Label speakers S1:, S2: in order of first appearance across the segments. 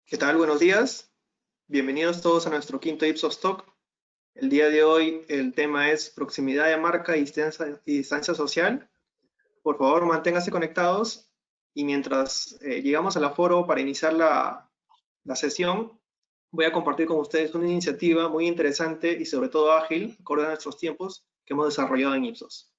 S1: ¿Qué tal? Buenos días. Bienvenidos todos a nuestro quinto Ipsos Talks. El día de hoy el tema es proximidad de marca y distancia social. Por favor, manténganse conectados y mientras llegamos al aforo para iniciar la sesión, voy a compartir con ustedes una iniciativa muy interesante y sobre todo ágil, acorde a nuestros tiempos, que hemos desarrollado en Ipsos.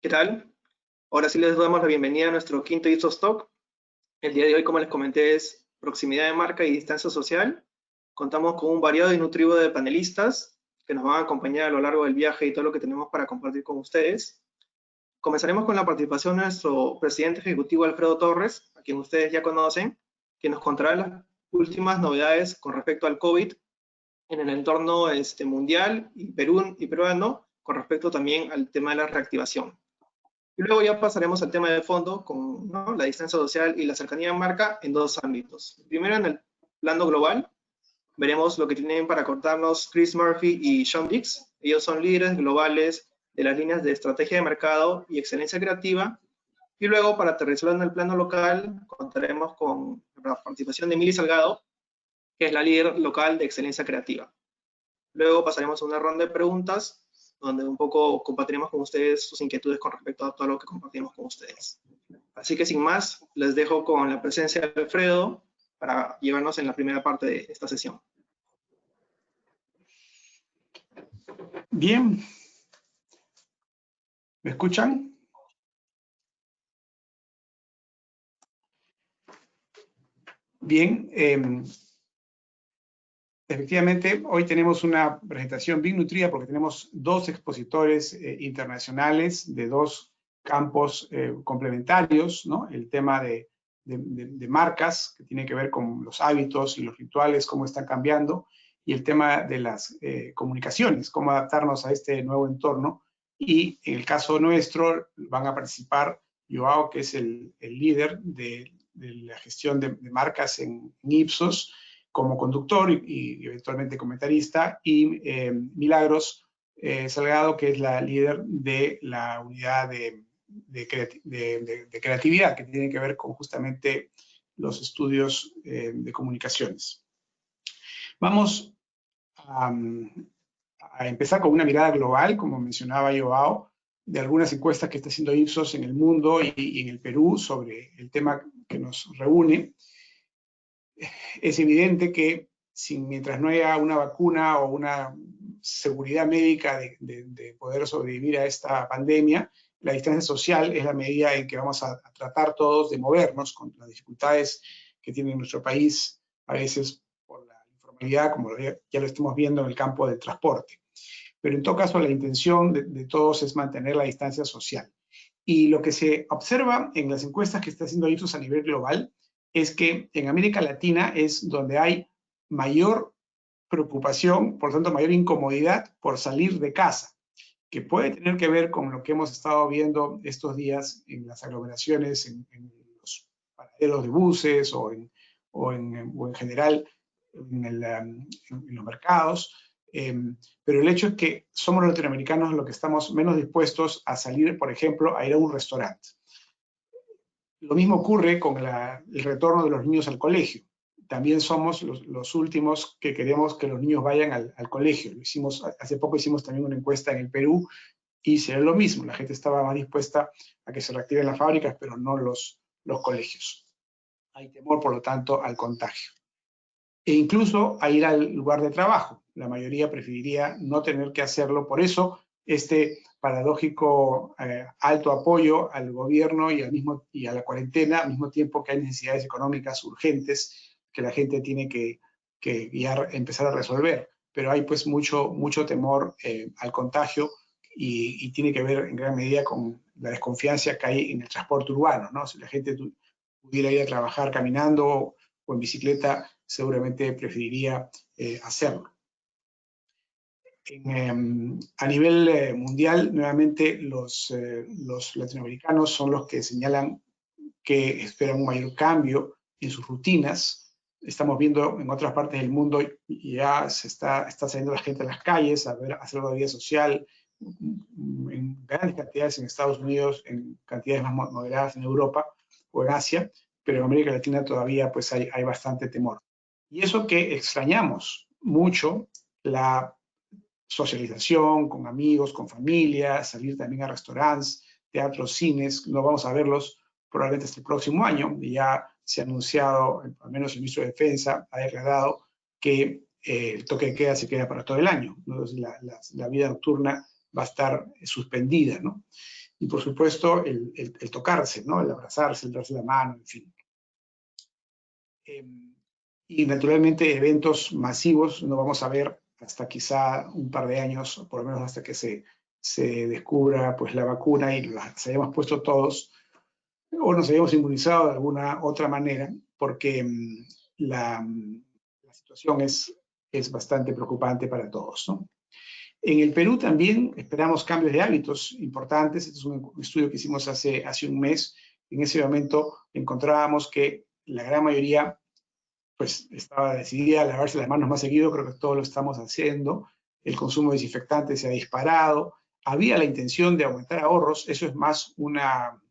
S1: ¿Qué tal? Ahora sí les damos la bienvenida a nuestro quinto Ipsos Talk. El día de hoy, como les comenté, es proximidad de marca y distancia social. Contamos con un variado y nutritivo de panelistas que nos van a acompañar a lo largo del viaje y todo lo que tenemos para compartir con ustedes. Comenzaremos con la participación de nuestro presidente ejecutivo Alfredo Torres, a quien ustedes ya conocen, que nos contará las últimas novedades con respecto al COVID en el entorno mundial y peruano, con respecto también al tema de la reactivación. Y luego ya pasaremos al tema de fondo con la distancia social y la cercanía de marca en dos ámbitos. Primero, en el plano global, veremos lo que tienen para contarnos Chris Murphy y Shaun Dix. Ellos son líderes globales de las líneas de estrategia de mercado y excelencia creativa. Y luego, para aterrizarlo en el plano local, contaremos con la participación de Milagros Salgado, que es la líder local de excelencia creativa. Luego pasaremos a una ronda de preguntas, donde un poco compartiremos con ustedes sus inquietudes con respecto a todo lo que compartimos con ustedes. Así que sin más, les dejo con la presencia de Alfredo para llevarnos en la primera parte de esta sesión.
S2: Bien. ¿Me escuchan? Bien. Efectivamente, hoy tenemos una presentación bien nutrida porque tenemos dos expositores internacionales de dos campos complementarios, ¿no? El tema de marcas, que tiene que ver con los hábitos y los rituales, cómo están cambiando, y el tema de las comunicaciones, cómo adaptarnos a este nuevo entorno. Y en el caso nuestro van a participar Joao, que es el líder de la gestión de marcas en Ipsos, como conductor y eventualmente comentarista, y Milagros Salgado, que es la líder de la unidad de creatividad, que tiene que ver con justamente los estudios de comunicaciones. Vamos a a empezar con una mirada global, como mencionaba Joao, de algunas encuestas que está haciendo Ipsos en el mundo y en el Perú sobre el tema que nos reúne. Es evidente que mientras no haya una vacuna o una seguridad médica de poder sobrevivir a esta pandemia, la distancia social es la medida en que vamos a tratar todos de movernos con las dificultades que tiene nuestro país, a veces por la informalidad, como ya lo estamos viendo en el campo del transporte. Pero en todo caso, la intención de todos es mantener la distancia social. Y lo que se observa en las encuestas que está haciendo Ipsos a nivel global es que en América Latina es donde hay mayor preocupación, por tanto mayor incomodidad por salir de casa, que puede tener que ver con lo que hemos estado viendo estos días en las aglomeraciones, en los paraderos de buses o en general en los mercados. Pero el hecho es que somos los latinoamericanos los que estamos menos dispuestos a salir, por ejemplo, a ir a un restaurante. Lo mismo ocurre con el retorno de los niños al colegio. También somos los últimos que queremos que los niños vayan al colegio. Hace poco hicimos también una encuesta en el Perú y se ve lo mismo. La gente estaba más dispuesta a que se reactiven las fábricas, pero no los colegios. Hay temor, por lo tanto, al contagio. E incluso a ir al lugar de trabajo. La mayoría preferiría no tener que hacerlo. Por eso, este paradójico alto apoyo al gobierno y a la cuarentena, al mismo tiempo que hay necesidades económicas urgentes que la gente tiene que ya empezar a resolver. Pero hay pues mucho temor al contagio y tiene que ver en gran medida con la desconfianza que hay en el transporte urbano, ¿no? Si la gente pudiera ir a trabajar caminando o en bicicleta, seguramente preferiría hacerlo. A nivel mundial, nuevamente los latinoamericanos son los que señalan que esperan un mayor cambio en sus rutinas. Estamos viendo en otras partes del mundo ya está saliendo la gente a las calles a hacer la vida social en grandes cantidades en Estados Unidos, en cantidades más moderadas en Europa o en Asia, pero en América Latina todavía pues hay bastante temor. Y eso que extrañamos mucho, la socialización con amigos, con familia, salir también a restaurantes, teatros, cines, no vamos a verlos probablemente hasta el próximo año. Y ya se ha anunciado, al menos el ministro de Defensa ha declarado que el toque de queda se queda para todo el año. Entonces la vida nocturna va a estar suspendida, ¿no? Y por supuesto el tocarse, ¿no? El abrazarse, el darse la mano, en fin. Y naturalmente eventos masivos no vamos a ver hasta quizá un par de años, por lo menos hasta que se descubra pues la vacuna y las hayamos puesto todos o nos hayamos inmunizado de alguna otra manera, porque la situación es bastante preocupante para todos, ¿no? En el Perú también esperamos cambios de hábitos importantes. Este es un estudio que hicimos hace un mes. En ese momento encontrábamos que la gran mayoría pues estaba decidida a lavarse las manos más seguido, creo que todos lo estamos haciendo. El consumo de desinfectantes se ha disparado. Había la intención de aumentar ahorros, eso es más una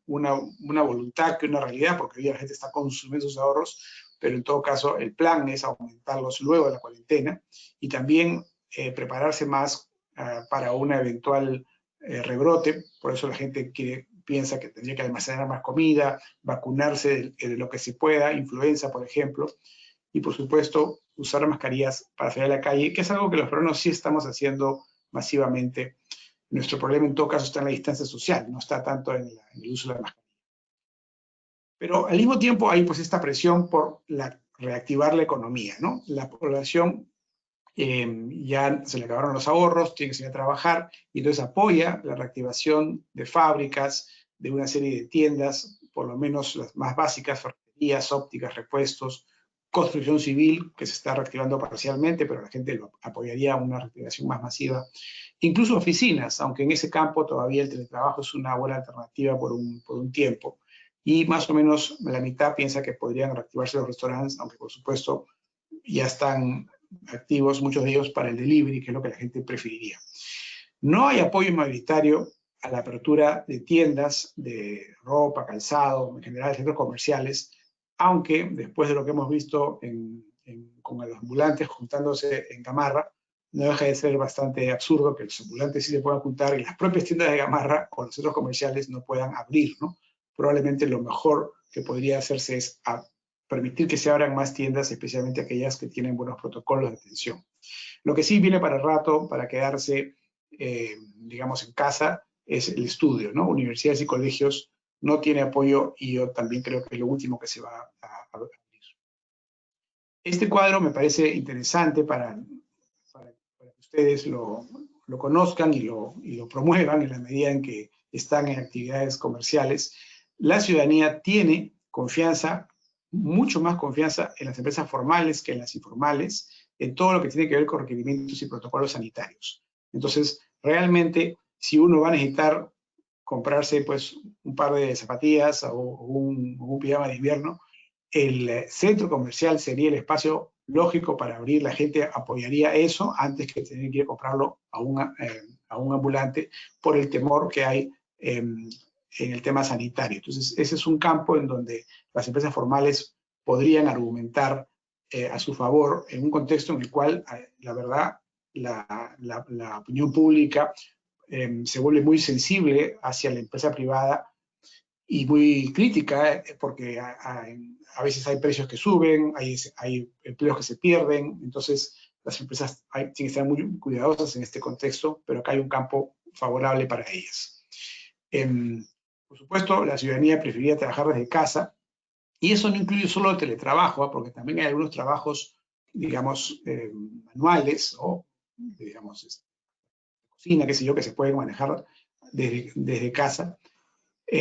S2: voluntad que una realidad, porque hoy la gente está consumiendo sus ahorros, pero en todo caso el plan es aumentarlos luego de la cuarentena y también prepararse más para un eventual rebrote. Por eso la gente piensa que tendría que almacenar más comida, vacunarse de lo que se pueda, influenza, por ejemplo, y por supuesto usar mascarillas para salir a la calle, que es algo que los peruanos sí estamos haciendo masivamente. Nuestro problema en todo caso está en la distancia social, no está tanto en el uso de la mascarilla. Pero al mismo tiempo hay pues esta presión por reactivar la economía, ¿no? La población ya se le acabaron los ahorros, tiene que salir a trabajar, y entonces apoya la reactivación de fábricas, de una serie de tiendas, por lo menos las más básicas, ferreterías, ópticas, repuestos, construcción civil, que se está reactivando parcialmente, pero la gente lo apoyaría una reactivación más masiva. Incluso oficinas, aunque en ese campo todavía el teletrabajo es una buena alternativa por un tiempo. Y más o menos la mitad piensa que podrían reactivarse los restaurantes, aunque por supuesto ya están activos muchos de ellos para el delivery, que es lo que la gente preferiría. No hay apoyo mayoritario a la apertura de tiendas de ropa, calzado, en general centros comerciales, aunque después de lo que hemos visto con los ambulantes juntándose en Gamarra, no deja de ser bastante absurdo que los ambulantes sí se puedan ocultar y las propias tiendas de gamarra o los centros comerciales no puedan abrir, ¿no? Probablemente lo mejor que podría hacerse es permitir que se abran más tiendas, especialmente aquellas que tienen buenos protocolos de atención. Lo que sí viene para el rato, para quedarse, digamos, en casa, es el estudio, ¿no? Universidades y colegios no tiene apoyo y yo también creo que es lo último que se va a abrir. Este cuadro me parece interesante para que ustedes lo conozcan y lo promuevan en la medida en que están en actividades comerciales. La ciudadanía tiene confianza, mucho más confianza en las empresas formales que en las informales, en todo lo que tiene que ver con requerimientos y protocolos sanitarios. Entonces, realmente, si uno va a necesitar comprarse pues un par de zapatillas o un pijama de invierno, el centro comercial sería el espacio lógico para abrir. La gente apoyaría eso antes que tener que ir a comprarlo a un ambulante por el temor que hay en el tema sanitario. Entonces, ese es un campo en donde las empresas formales podrían argumentar a su favor en un contexto en el cual, la verdad, la opinión pública se vuelve muy sensible hacia la empresa privada y muy crítica, porque a veces hay precios que suben, hay empleos que se pierden, entonces las empresas tienen que estar muy cuidadosas en este contexto, pero acá hay un campo favorable para ellas. Por supuesto, la ciudadanía preferiría trabajar desde casa, y eso no incluye solo el teletrabajo, porque también hay algunos trabajos, digamos, manuales o, digamos, cocina, qué sé yo, que se pueden manejar desde casa.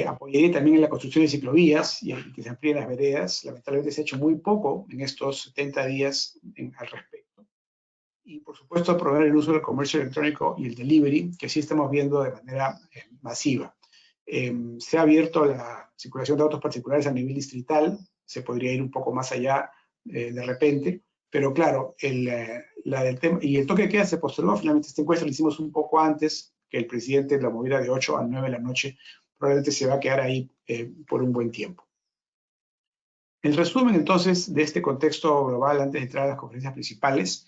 S2: Apoyaría también en la construcción de ciclovías y que se amplíen las veredas. Lamentablemente se ha hecho muy poco en estos 70 días al respecto. Y por supuesto promover el uso del comercio electrónico y el delivery, que sí estamos viendo de manera masiva. Se ha abierto la circulación de autos particulares a nivel distrital, se podría ir un poco más allá de repente, pero claro, del tema, y el toque de queda se postergó. Finalmente esta encuesta la hicimos un poco antes que el presidente la moviera de 8 a 9 de la noche. Probablemente se va a quedar ahí por un buen tiempo. En resumen, entonces, de este contexto global, antes de entrar a las conferencias principales,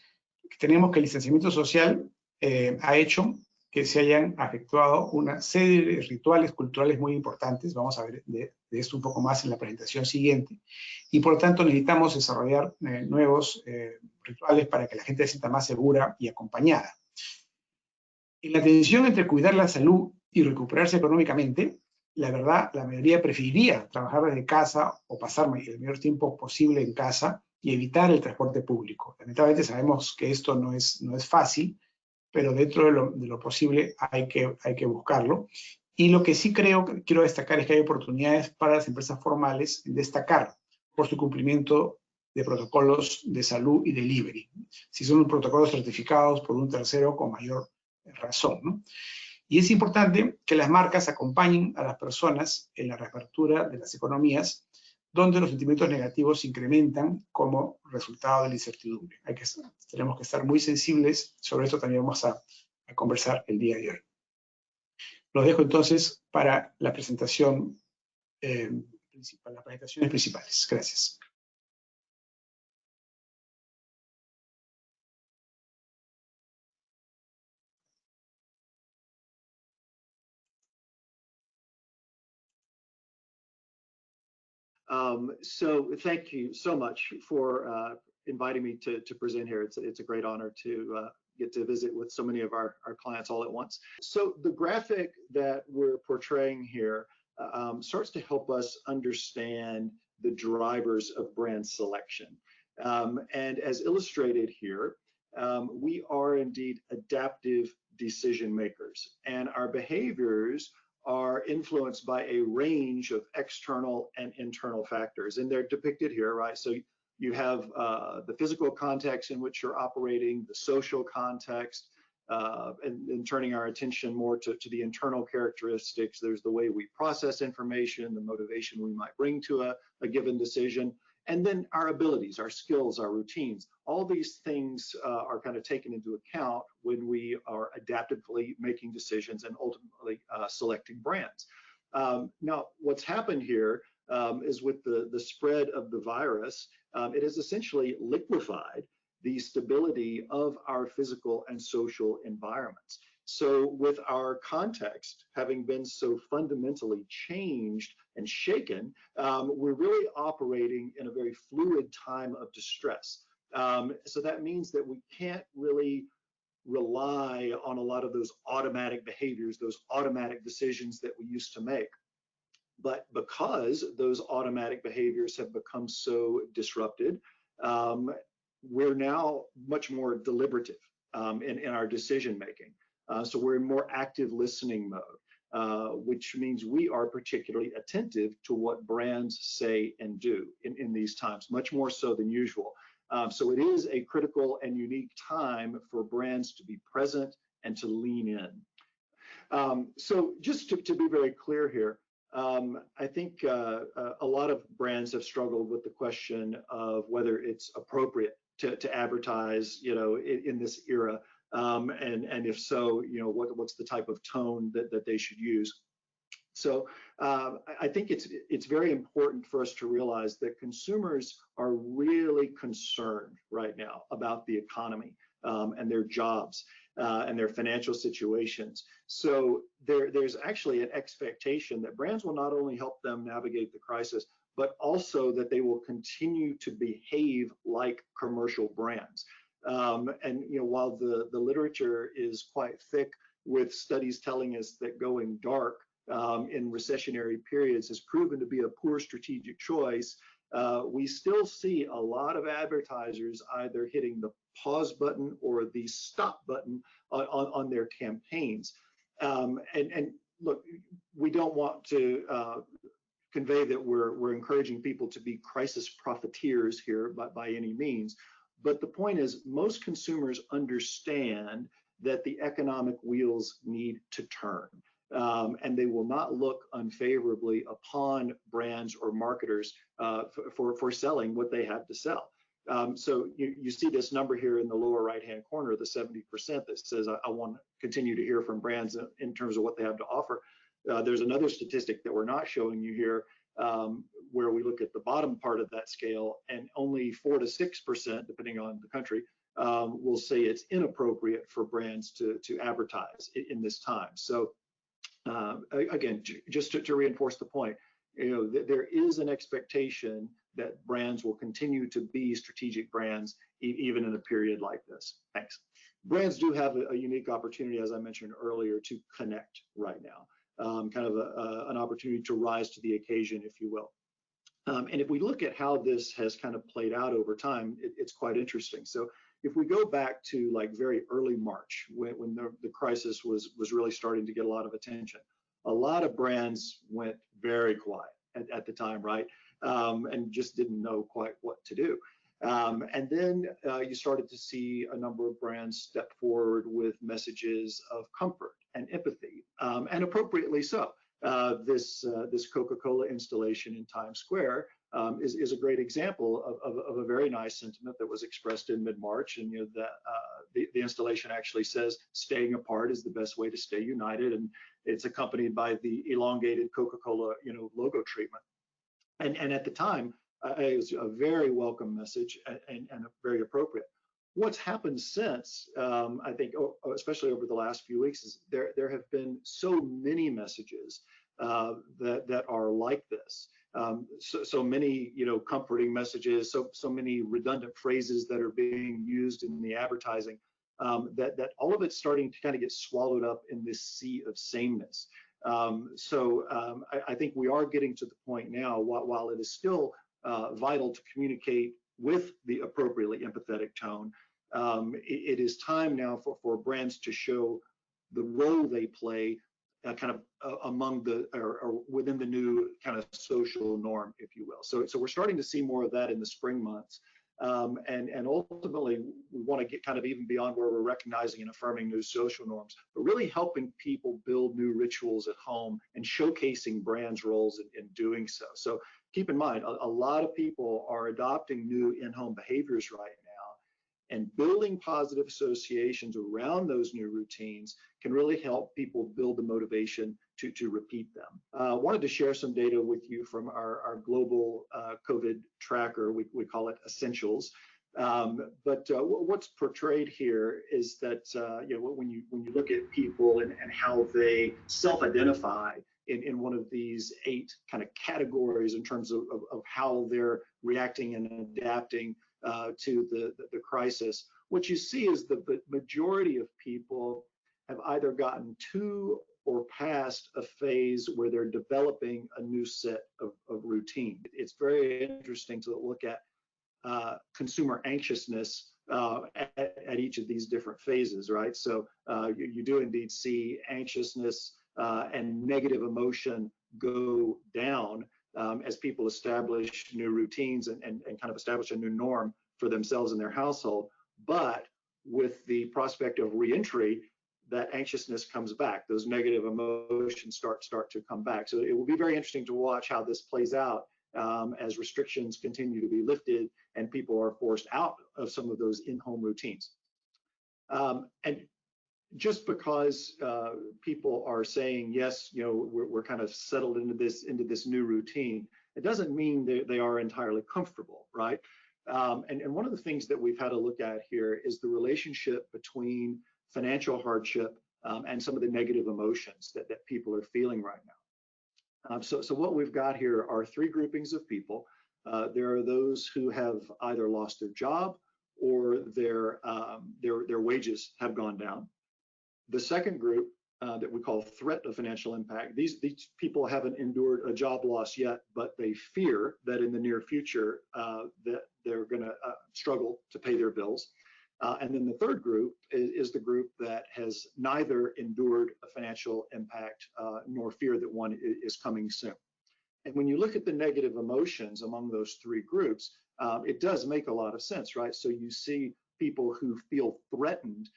S2: tenemos que el distanciamiento social ha hecho que se hayan efectuado una serie de rituales culturales muy importantes. Vamos a ver de esto un poco más en la presentación siguiente. Y por lo tanto necesitamos desarrollar nuevos rituales para que la gente se sienta más segura y acompañada. En la tensión entre cuidar la salud y recuperarse económicamente, la verdad, la mayoría preferiría trabajar desde casa o pasar el mayor tiempo posible en casa y evitar el transporte público. Lamentablemente sabemos que esto no es fácil, pero dentro de lo posible hay que buscarlo. Y lo que sí quiero destacar es que hay oportunidades para las empresas formales en destacar por su cumplimiento de protocolos de salud y delivery. Si son protocolos certificados por un tercero con mayor razón, ¿no? Y es importante que las marcas acompañen a las personas en la reapertura de las economías, donde los sentimientos negativos se incrementan como resultado de la incertidumbre. Tenemos que estar muy sensibles. Sobre esto también vamos a conversar el día de hoy. Los dejo entonces para la presentación principal, las presentaciones principales. Gracias.
S3: So thank you so much for inviting me to present here. It's a great honor to get to visit with so many of our clients all at once. So the graphic that we're portraying here starts to help us understand the drivers of brand selection. And as illustrated here, we are indeed adaptive decision makers, and our behaviors are influenced by a range of external and internal factors, and they're depicted here, right? So you have the physical context in which you're operating, the social context, and turning our attention more to the internal characteristics. There's the way we process information, the motivation we might bring to a given decision, and then our abilities, our skills, our routines. All these things are kind of taken into account when we are adaptively making decisions and ultimately selecting brands. Now, what's happened here is with the spread of the virus, it has essentially liquefied the stability of our physical and social environments. So with our context having been so fundamentally changed and shaken, we're really operating in a very fluid time of distress. So that means that we can't really rely on a lot of those automatic behaviors, those automatic decisions that we used to make. But because those automatic behaviors have become so disrupted, we're now much more deliberative in our decision making. So we're in more active listening mode, which means we are particularly attentive to what brands say and do in these times, much more so than usual. So it is a critical and unique time for brands to be present and to lean in. So just to be very clear here, I think a lot of brands have struggled with the question of whether it's appropriate to advertise, in this era, and if so, what's the type of tone that they should use. So I think it's very important for us to realize that consumers are really concerned right now about the economy and their jobs and their financial situations. So there's actually an expectation that brands will not only help them navigate the crisis, but also that they will continue to behave like commercial brands. And while the literature is quite thick with studies telling us that going dark in recessionary periods has proven to be a poor strategic choice, we still see a lot of advertisers either hitting the pause button or the stop button on their campaigns. And look, we don't want to convey that we're encouraging people to be crisis profiteers here by any means. But the point is, most consumers understand that the economic wheels need to turn. And they will not look unfavorably upon brands or marketers for selling what they have to sell. So you see this number here in the lower right-hand corner, the 70% that says, I want to continue to hear from brands in terms of what they have to offer. There's another statistic that we're not showing you here, where we look at the bottom part of that scale, and only 4 to 6%, depending on the country, will say it's inappropriate for brands to advertise in this time. So again, just to reinforce the point, there is an expectation that brands will continue to be strategic brands even in a period like this. Thanks. Brands do have a unique opportunity, as I mentioned earlier, to connect right now, kind of an opportunity to rise to the occasion, if you will. And if we look at how this has kind of played out over time, it's quite interesting. So if we go back to like very early March, when the crisis was really starting to get a lot of attention, a lot of brands went very quiet at the time, right? And just didn't know quite what to do. And then you started to see a number of brands step forward with messages of comfort and empathy, and appropriately so. This Coca-Cola installation in Times Square is a great example of a very nice sentiment that was expressed in mid-March, and the installation actually says staying apart is the best way to stay united, and it's accompanied by the elongated Coca-Cola logo treatment. And at the time, it was a very welcome message and very appropriate. What's happened since, I think, especially over the last few weeks, is there have been so many messages that are like this. So many, comforting messages, so many redundant phrases that are being used in the advertising, that all of it's starting to kind of get swallowed up in this sea of sameness. So I think we are getting to the point now, while it is still vital to communicate with the appropriately empathetic tone, it is time now for brands to show the role they play kind of among or within the new kind of social norm, if you will. So we're starting to see more of that in the spring months. And ultimately, we want to get kind of even beyond where we're recognizing and affirming new social norms, but really helping people build new rituals at home and showcasing brands' roles in doing so. So keep in mind, a lot of people are adopting new in-home behaviors right now, and building positive associations around those new routines can really help people build the motivation to repeat them. I wanted to share some data with you from our global COVID tracker. We call it Essentials. But what's portrayed here is that when you look at people and how they self-identify in one of these 8 kind of categories in terms of how they're reacting and adapting to the crisis, what you see is the majority of people have either gotten to or past a phase where they're developing a new set of routine. It's very interesting to look at consumer anxiousness at each of these different phases, right? So you do indeed see anxiousness and negative emotion go down as people establish new routines and kind of establish a new norm for themselves and their household. But with the prospect of reentry, that anxiousness comes back. Those negative emotions start to come back. So it will be very interesting to watch how this plays out as restrictions continue to be lifted and people are forced out of some of those in-home routines. And just because people are saying, yes, we're kind of settled into this new routine, it doesn't mean they are entirely comfortable, right? And one of the things that we've had to look at here is the relationship between financial hardship and some of the negative emotions that people are feeling right now. So what we've got here are 3 groupings of people. There are those who have either lost their job or their wages have gone down. The second group that we call threat of financial impact, these people haven't endured a job loss yet, but they fear that in the near future that they're going to struggle to pay their bills. And then the third group is the group that has neither endured a financial impact nor fear that one is coming soon. And when you look at the negative emotions among those 3 groups, it does make a lot of sense, right? So you see people who feel threatened,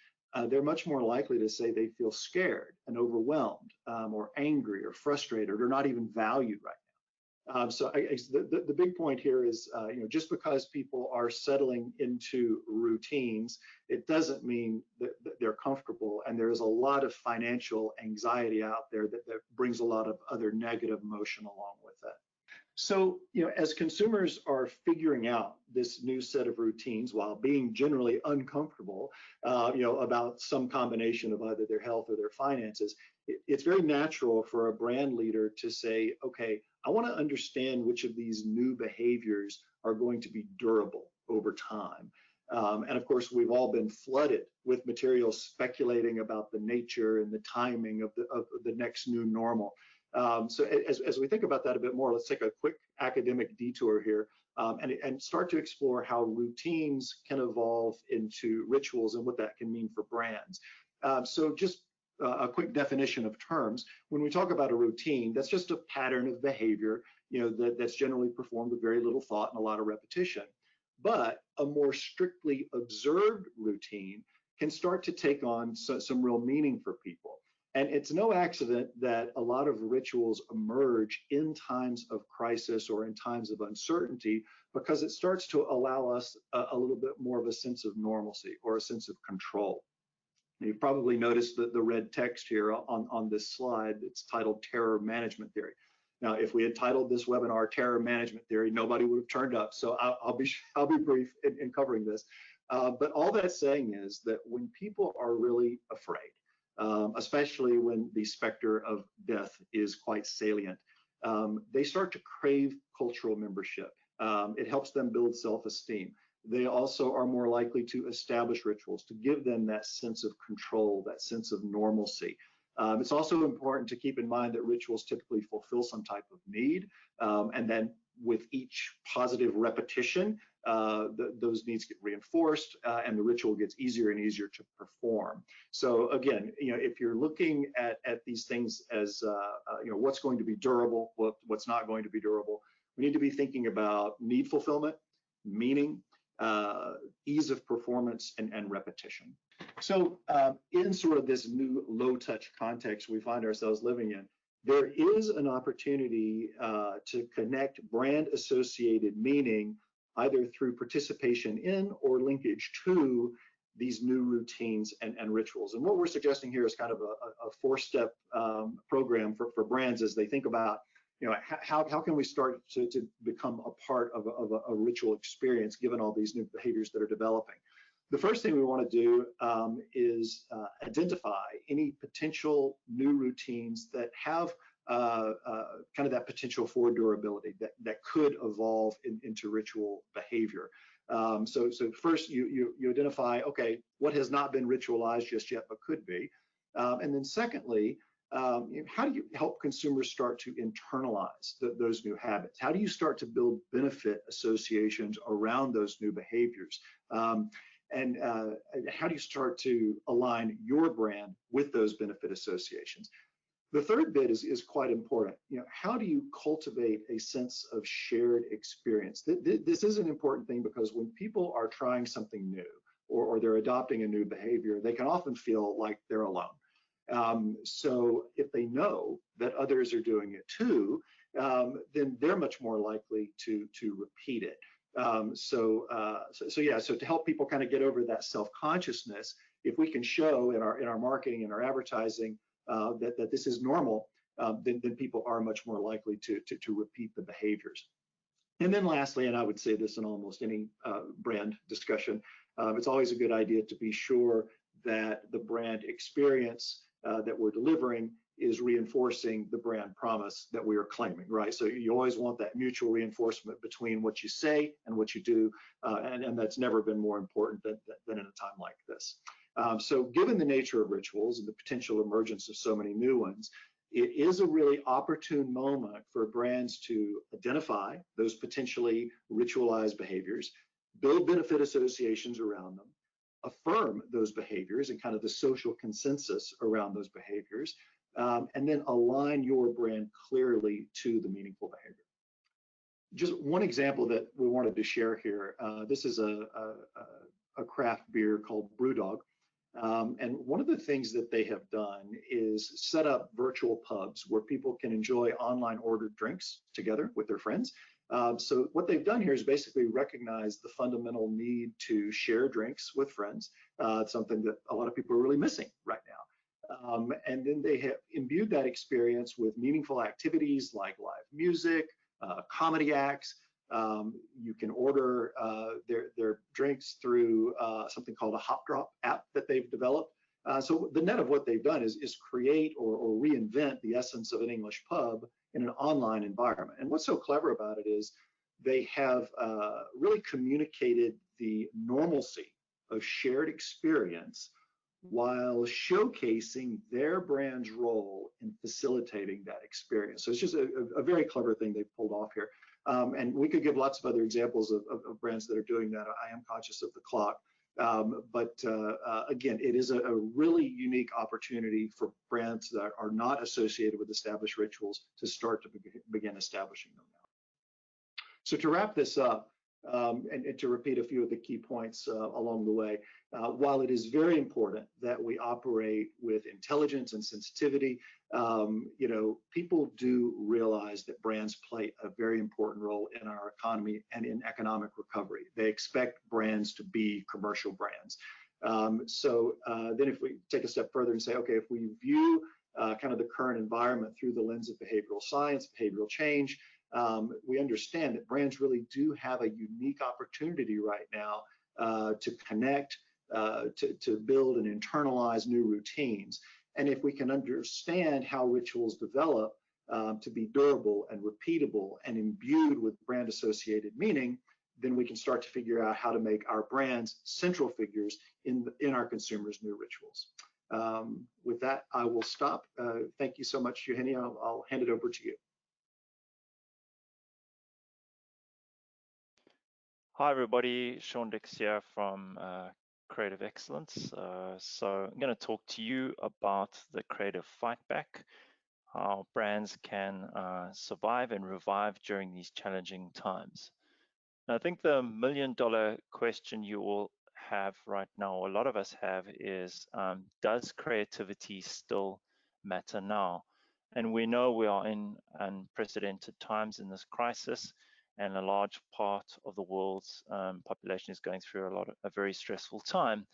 S3: they're much more likely to say they feel scared and overwhelmed or angry or frustrated or not even valued right now. So the big point here is, just because people are settling into routines, it doesn't mean that they're comfortable. And there's a lot of financial anxiety out there that brings a lot of other negative emotion along with that. So, as consumers are figuring out this new set of routines while being generally uncomfortable, about some combination of either their health or their finances, it's very natural for a brand leader to say, okay, I want to understand which of these new behaviors are going to be durable over time. And of course, we've all been flooded with materials speculating about the nature and the timing of the next new normal. So as we think about that a bit more, let's take a quick academic detour here and start to explore how routines can evolve into rituals and what that can mean for brands. So just a quick definition of terms. When we talk about a routine, that's just a pattern of behavior, that's generally performed with very little thought and a lot of repetition. But a more strictly observed routine can start to take on some real meaning for people. And it's no accident that a lot of rituals emerge in times of crisis or in times of uncertainty, because it starts to allow us a little bit more of a sense of normalcy or a sense of control. You've probably noticed the red text here on this slide. It's titled Terror Management Theory. Now, if we had titled this webinar Terror Management Theory, nobody would have turned up. So I'll be brief in covering this. But all that's saying is that when people are really afraid, especially when the specter of death is quite salient, they start to crave cultural membership. It helps them build self-esteem. They also are more likely to establish rituals to give them that sense of control, that sense of normalcy. It's also important to keep in mind that rituals typically fulfill some type of need, and then with each positive repetition, those needs get reinforced, and the ritual gets easier and easier to perform. So again, if you're looking at these things as what's going to be durable, what's not going to be durable, we need to be thinking about need fulfillment, meaning, ease of performance, and repetition. So in sort of this new low-touch context we find ourselves living in, there is an opportunity to connect brand-associated meaning either through participation in or linkage to these new routines and rituals. And what we're suggesting here is kind of a 4-step program for brands as they think about how can we start to become a part of a ritual experience given all these new behaviors that are developing? The first thing we want to do is identify any potential new routines that have kind of that potential for durability that could evolve into ritual behavior. So first you identify, okay, what has not been ritualized just yet but could be, and then secondly, how do you help consumers start to internalize those new habits? How do you start to build benefit associations around those new behaviors? And how do you start to align your brand with those benefit associations? The third bit is quite important. How do you cultivate a sense of shared experience? This is an important thing because when people are trying something new or they're adopting a new behavior, they can often feel like they're alone. So if they know that others are doing it too, then they're much more likely to repeat it. So to help people kind of get over that self-consciousness, if we can show in our marketing and our advertising that this is normal, then people are much more likely to repeat the behaviors. And then lastly, and I would say this in almost any brand discussion, it's always a good idea to be sure that the brand experience that we're delivering is reinforcing the brand promise that we are claiming, right? So you always want that mutual reinforcement between what you say and what you do, and that's never been more important than in a time like this. So given the nature of rituals and the potential emergence of so many new ones, it is a really opportune moment for brands to identify those potentially ritualized behaviors, build benefit associations around them, affirm those behaviors and kind of the social consensus around those behaviors, and then align your brand clearly to the meaningful behavior. Just one example that we wanted to share here. This is a craft beer called Brewdog. And one of the things that they have done is set up virtual pubs where people can enjoy online ordered drinks together with their friends. So what they've done here is basically recognize the fundamental need to share drinks with friends, something that a lot of people are really missing right now. And then they have imbued that experience with meaningful activities like live music, comedy acts. You can order their drinks through something called a Hop Drop app that they've developed. So the net of what they've done is create or reinvent the essence of an English pub in an online environment. And what's so clever about it is they have really communicated the normalcy of shared experience while showcasing their brand's role in facilitating that experience. So it's just a very clever thing they've pulled off here. And we could give lots of other examples of brands that are doing that. I am conscious of the clock. But again, it is a really unique opportunity for brands that are not associated with established rituals to start to begin establishing them now. So to wrap this up, and to repeat a few of the key points along the way, while it is very important that we operate with intelligence and sensitivity, people do realize that brands play a very important role in our economy and in economic recovery. They expect brands to be commercial brands. So then if we take a step further and say, okay, if we view kind of the current environment through the lens of behavioral science, behavioral change, we understand that brands really do have a unique opportunity right now to connect, to build and internalize new routines. And if we can understand how rituals develop to be durable and repeatable and imbued with brand associated meaning, then we can start to figure out how to make our brands central figures in our consumers' new rituals. With that, I will stop. Thank you so much, Eugenia. I'll hand it over to you.
S4: Hi everybody, Shaun Dix here from Creative Excellence. So I'm going to talk to you about the creative fight back, how brands can survive and revive during these challenging times. Now, I think the million-dollar question you all have right now, or a lot of us have, is does creativity still matter now? And we know we are in unprecedented times in this crisis, and a large part of the world's population is going through a very stressful time.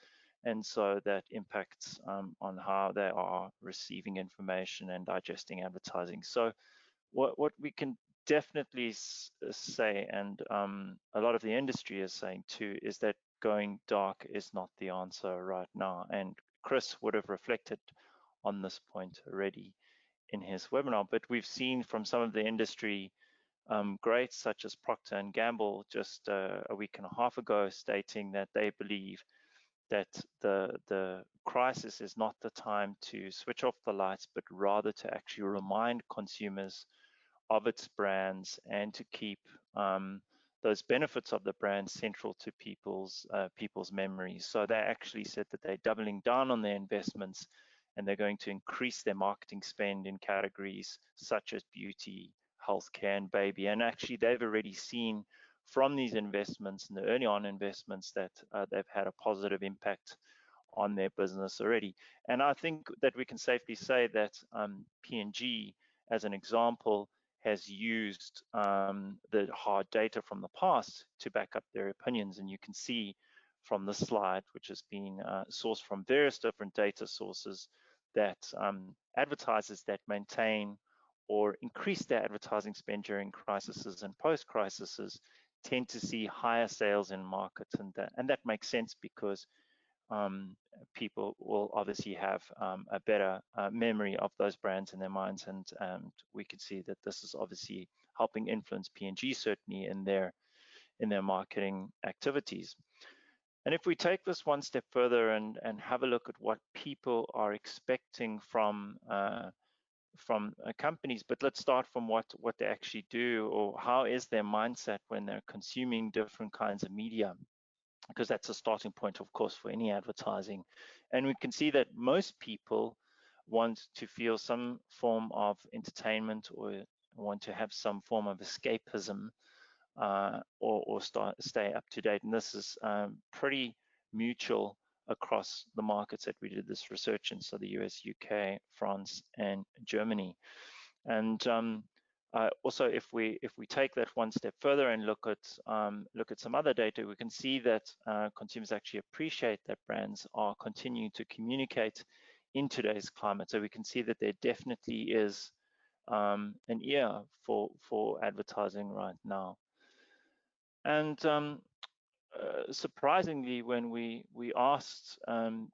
S4: And so that impacts on how they are receiving information and digesting advertising. So what we can definitely say, and a lot of the industry is saying too, is that going dark is not the answer right now. And Chris would have reflected on this point already in his webinar, but we've seen from some of the industry greats such as Procter & Gamble just a week and a half ago stating that they believe that the crisis is not the time to switch off the lights, but rather to actually remind consumers of its brands and to keep those benefits of the brand central to people's memories. So they actually said that they're doubling down on their investments and they're going to increase their marketing spend in categories such as beauty, healthcare, and baby. And actually, they've already seen from these investments and the early on investments that they've had a positive impact on their business already. And I think that we can safely say that P&G, as an example, has used the hard data from the past to back up their opinions. And you can see from this slide, which has been sourced from various different data sources, that advertisers that maintain or increase their advertising spend during crises and post-crises tend to see higher sales in markets, and that makes sense because people will obviously have a better memory of those brands in their minds, and we can see that this is obviously helping influence P&G certainly in their marketing activities. And if we take this one step further and have a look at what people are expecting from companies, but let's start from what they actually do, or how is their mindset when they're consuming different kinds of media, because that's a starting point, of course, for any advertising. And we can see that most people want to feel some form of entertainment or want to have some form of escapism or stay up to date. And this is pretty mutual across the markets that we did this research in, so the US, UK, France, and Germany. And also, if we take that one step further and look at some other data, we can see that consumers actually appreciate that brands are continuing to communicate in today's climate. So we can see that there definitely is an ear for advertising right now. And surprisingly, when we asked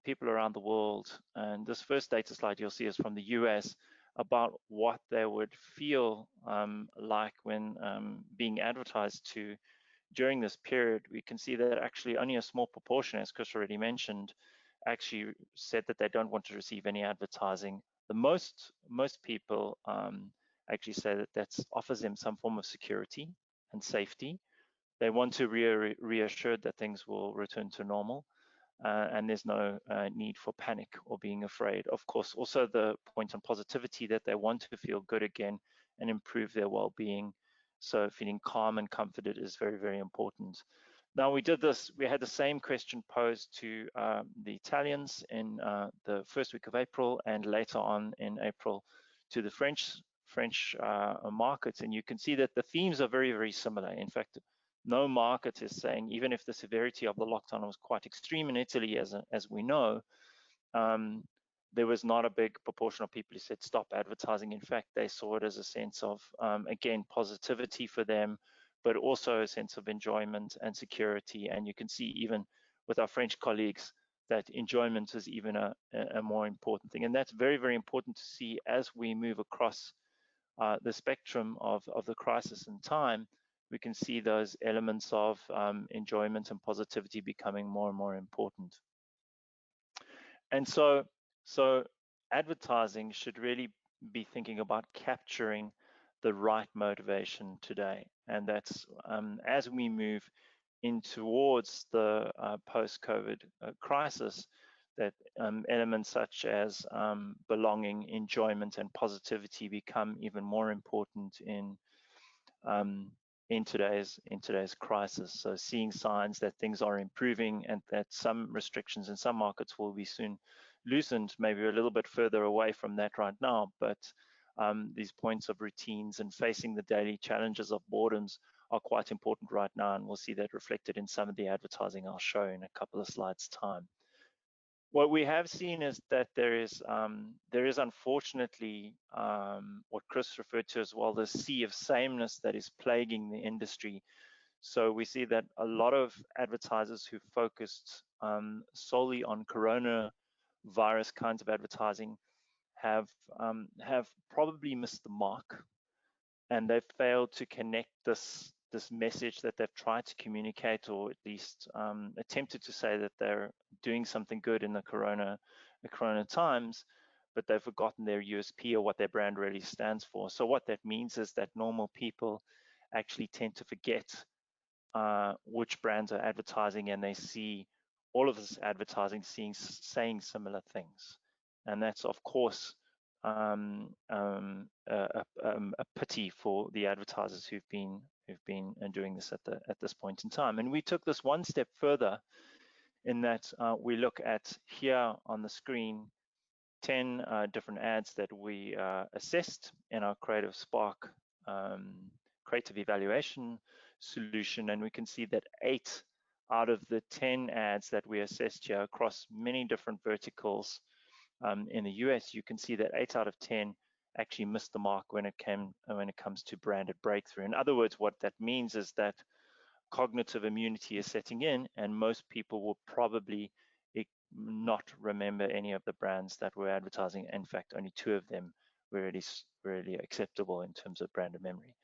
S4: people around the world, and this first data slide you'll see is from the US, about what they would feel like when being advertised to during this period, we can see that actually only a small proportion, as Chris already mentioned, actually said that they don't want to receive any advertising. The most people actually say that that offers them some form of security and safety. They want to be reassured that things will return to normal. And there's no need for panic or being afraid. Of course, also the point on positivity, that they want to feel good again and improve their well-being. So feeling calm and comforted is very, very important. Now we had the same question posed to the Italians in the first week of April, and later on in April to the French markets. And you can see that the themes are very, very similar. In fact, no market is saying, even if the severity of the lockdown was quite extreme in Italy, as we know, there was not a big proportion of people who said stop advertising. In fact, they saw it as a sense of, again, positivity for them, but also a sense of enjoyment and security. And you can see even with our French colleagues that enjoyment is even a more important thing. And that's very, very important to see as we move across the spectrum of the crisis in time. We can see those elements of enjoyment and positivity becoming more and more important. And so advertising should really be thinking about capturing the right motivation today. And that's as we move in towards the post-COVID crisis, that elements such as belonging, enjoyment, and positivity become even more important in today's crisis. So seeing signs that things are improving and that some restrictions in some markets will be soon loosened, maybe a little bit further away from that right now, but these points of routines and facing the daily challenges of boredoms are quite important right now, and we'll see that reflected in some of the advertising I'll show in a couple of slides' time. what we have seen is that there is unfortunately what Chris referred to as well, the sea of sameness that is plaguing the industry. So we see that a lot of advertisers who focused solely on coronavirus kinds of advertising have probably missed the mark, and they've failed to connect this message that they've tried to communicate, or at least attempted to say that they're doing something good in the corona times, but they've forgotten their USP or what their brand really stands for. So what that means is that normal people actually tend to forget which brands are advertising, and they see all of this advertising saying similar things, and that's of course a pity for the advertisers who've been doing this at this point in time. And we took this one step further in that we look at here on the screen 10 different ads that we assessed in our Creative Spark creative evaluation solution, and we can see that 8 out of the 10 ads that we assessed here across many different verticals in the US, you can see that 8 out of 10 actually missed the mark when it comes to branded breakthrough. In other words, what that means is that cognitive immunity is setting in, and most people will probably not remember any of the brands that we're advertising. In fact, only 2 of them were really acceptable in terms of brand memory.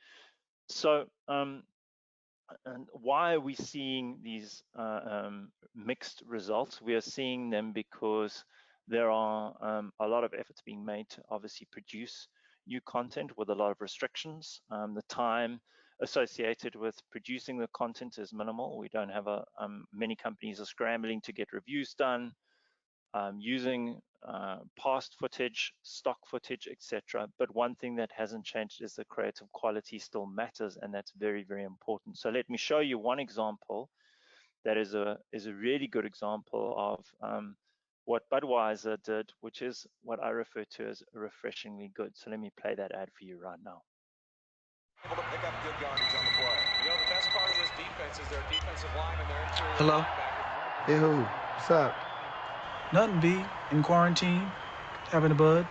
S4: So, and why are we seeing these mixed results? We are seeing them because there are a lot of efforts being made to obviously produce new content with a lot of restrictions. The time associated with producing the content is minimal. We don't have many companies are scrambling to get reviews done, using past footage, stock footage, etc. But one thing that hasn't changed is the creative quality still matters, and that's very, very important. So let me show you one example that is a really good example of what Budweiser did, which is what I refer to as refreshingly good. So let me play that ad for you right now.
S5: Able to pick up good yardage on the play. You know, the best part of this defense is their defensive line and their interior.
S6: Hello?
S7: Hey, who? What's up?
S6: Nothing, B. In quarantine, having a bud.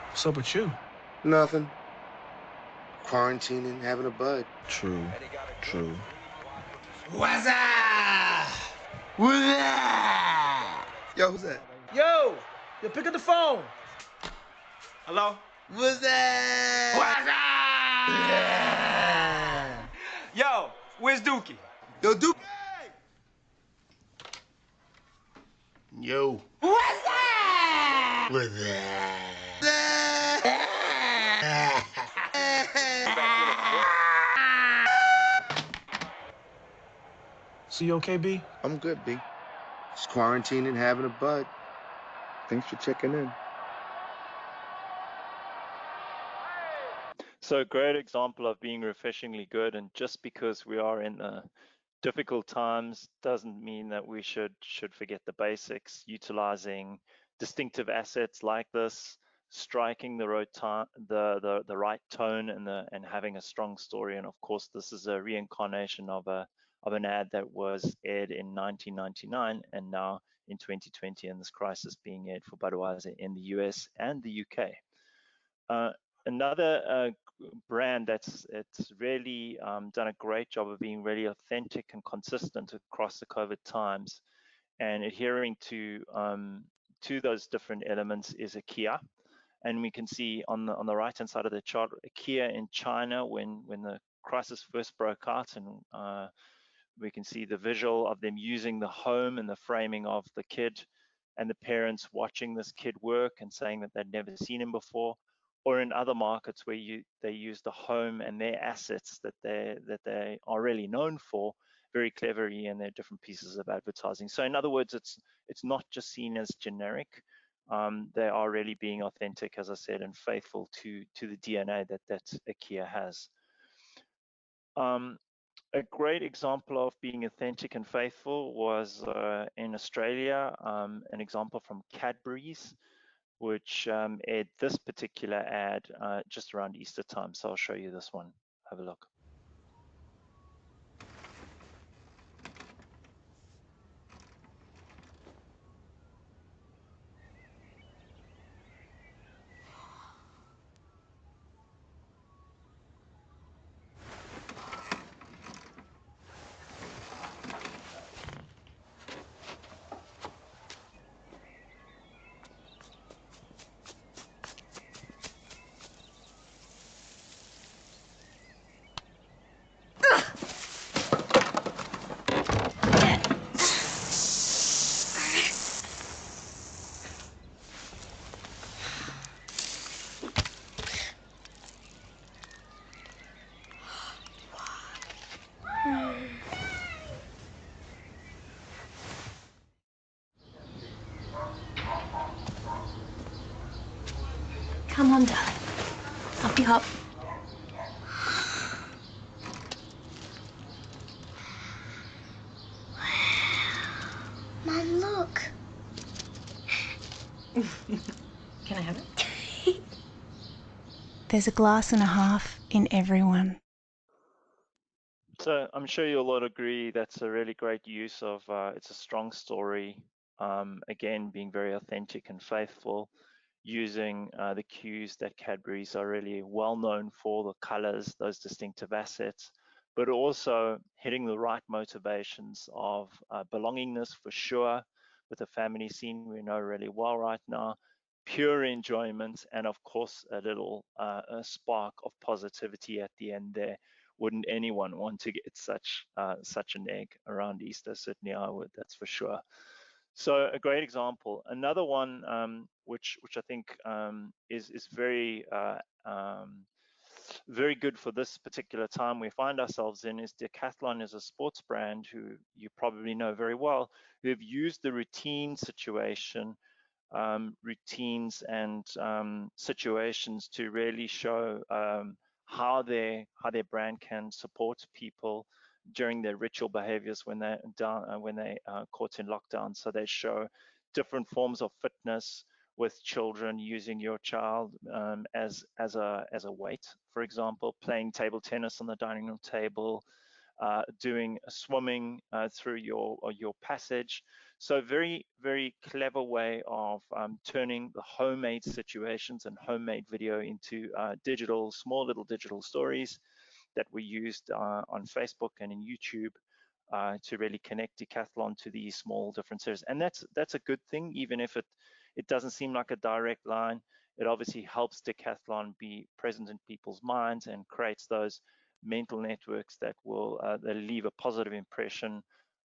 S6: What's up with you?
S7: Nothing. Quarantining, having a bud.
S6: True. True.
S7: What's up? What's up? Yo, who's that?
S6: Yo, pick up the phone. Hello?
S7: What's that? What's up?
S6: Yo, where's Dookie?
S7: Yo, Duke. Yo.
S6: What's that?
S7: What's that?
S6: So you okay, B?
S7: I'm good, B. Just quarantining, having a bud. Thanks for checking in.
S4: So a great example of being refreshingly good, and just because we are in difficult times doesn't mean that we should forget the basics. Utilizing distinctive assets like this, striking the right tone, and having a strong story. And of course, this is a reincarnation of an ad that was aired in 1999 and now in 2020, and this crisis being aired for Budweiser in the US and the UK. Another brand that's really done a great job of being really authentic and consistent across the COVID times and adhering to those different elements is IKEA. And we can see on the right hand side of the chart, IKEA in China when the crisis first broke out, and we can see the visual of them using the home and the framing of the kid, and the parents watching this kid work and saying that they'd never seen him before. Or in other markets where they use the home and their assets that they are really known for very cleverly in their different pieces of advertising. So in other words, it's not just seen as generic. They are really being authentic, as I said, and faithful to the DNA that IKEA has. A great example of being authentic and faithful was in Australia, an example from Cadbury's, which aired this particular ad just around Easter time. So I'll show you this one. Have a look.
S8: Come on, darling. Up you hop. Mom, look. Can I have it? There's a glass and a half in everyone.
S4: So I'm sure you'll all agree that's a really great use of, it's a strong story, again, being very authentic and faithful, using the cues that Cadbury's are really well known for, the colors, those distinctive assets, but also hitting the right motivations of belongingness for sure, with a family scene we know really well right now, pure enjoyment, and of course a little a spark of positivity at the end there. Wouldn't anyone want to get such an egg around Easter? Certainly I would, that's for sure. So a great example. Another one which I think is very very good for this particular time we find ourselves in is Decathlon is a sports brand who you probably know very well, who have used the routine situation, routines and situations to really show how their brand can support people during their ritual behaviors when they're caught in lockdown. So they show different forms of fitness with children, using your child as a weight, for example, playing table tennis on the dining room table, doing swimming through your passage. So very, very clever way of turning the homemade situations and homemade video into small little digital stories that we used on Facebook and in YouTube to really connect Decathlon to these small different series. And that's a good thing, even if it doesn't seem like a direct line. It obviously helps Decathlon be present in people's minds and creates those mental networks that will leave a positive impression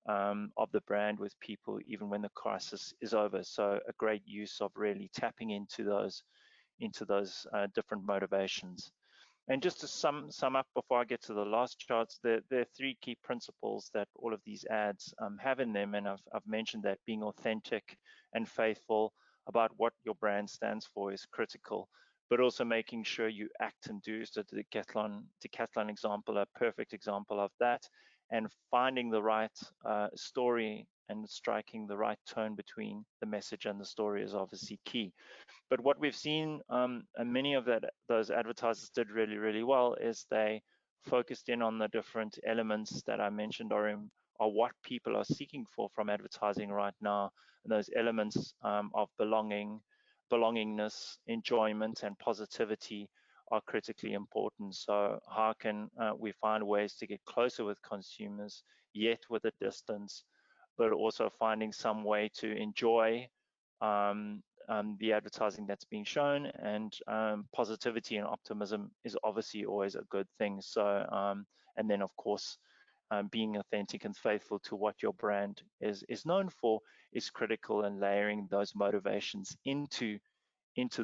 S4: of the brand with people even when the crisis is over. So a great use of really tapping into those different motivations. And just to sum up before I get to the last charts, there are three key principles that all of these ads have in them, and I've mentioned that being authentic and faithful about what your brand stands for is critical, but also making sure you act and do. So the Decathlon example, a perfect example of that, and finding the right story and striking the right tone between the message and the story is obviously key. But what we've seen, and many of those advertisers did really, really well, is they focused in on the different elements that I mentioned are what people are seeking for from advertising right now. And those elements of belongingness, enjoyment, and positivity are critically important. So how can we find ways to get closer with consumers, yet with a distance, but also finding some way to enjoy the advertising that's being shown, and positivity and optimism is obviously always a good thing. So and then of course being authentic and faithful to what your brand is known for is critical, and layering those motivations into